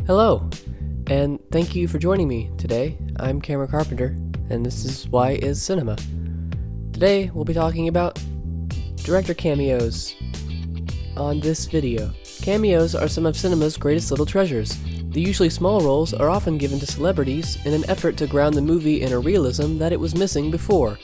Hello, and thank you for joining me today. I'm Cameron Carpenter, and this is Why Is Cinema. Today, we'll be talking about director cameos on this video. Cameos are some of cinema's greatest little treasures. The usually small roles are often given to celebrities in an effort to ground the movie in a realism that it was missing before.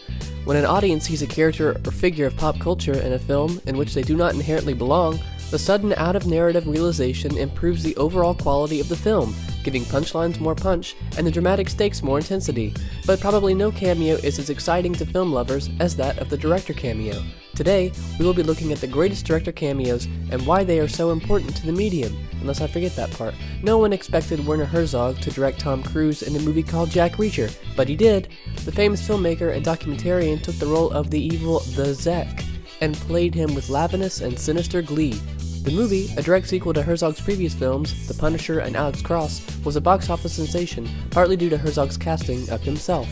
When an audience sees a character or figure of pop culture in a film in which they do not inherently belong, the sudden out-of-narrative realization improves the overall quality of the film, giving punchlines more punch and the dramatic stakes more intensity. But probably no cameo is as exciting to film lovers as that of the director cameo. Today, we will be looking at the greatest director cameos and why they are so important to the medium. Unless I forget that part. No one expected Werner Herzog to direct Tom Cruise in a movie called Jack Reacher, but he did. The famous filmmaker and documentarian took the role of the evil The Zek and played him with laviness and sinister glee. The movie, a direct sequel to Herzog's previous films, The Punisher and Alex Cross, was a box office sensation, partly due to Herzog's casting of himself.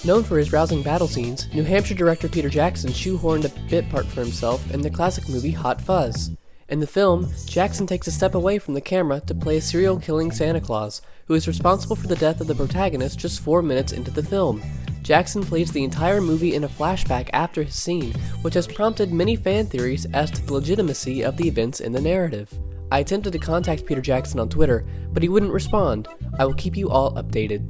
Known for his rousing battle scenes, New Hampshire director Peter Jackson shoehorned a bit part for himself in the classic movie Hot Fuzz. In the film, Jackson takes a step away from the camera to play a serial-killing Santa Claus, who is responsible for the death of the protagonist just 4 minutes into the film. Jackson plays the entire movie in a flashback after his scene, which has prompted many fan theories as to the legitimacy of the events in the narrative. I attempted to contact Peter Jackson on Twitter, but he wouldn't respond. I will keep you all updated.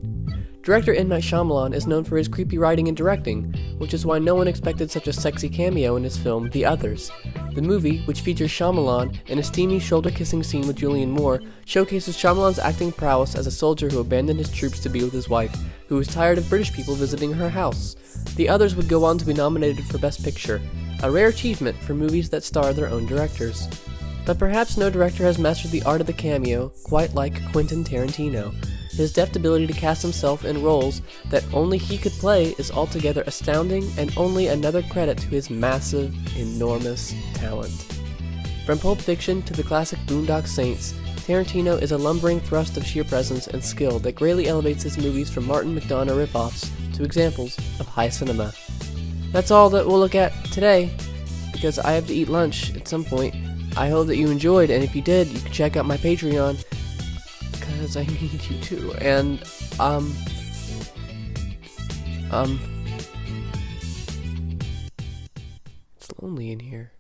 Director M. Night Shyamalan is known for his creepy writing and directing, which is why no one expected such a sexy cameo in his film The Others. The movie, which features Shyamalan in a steamy shoulder-kissing scene with Julianne Moore, showcases Shyamalan's acting prowess as a soldier who abandoned his troops to be with his wife, who was tired of British people visiting her house. The Others would go on to be nominated for Best Picture, a rare achievement for movies that star their own directors. But perhaps no director has mastered the art of the cameo quite like Quentin Tarantino. His deft ability to cast himself in roles that only he could play is altogether astounding and only another credit to his massive, enormous talent. From Pulp Fiction to the classic Boondock Saints, Tarantino is a lumbering thrust of sheer presence and skill that greatly elevates his movies from Martin McDonagh ripoffs to examples of high cinema. That's all that we'll look at today, because I have to eat lunch at some point. I hope that you enjoyed, and if you did, you can check out my Patreon, because I need you to, and, it's lonely in here.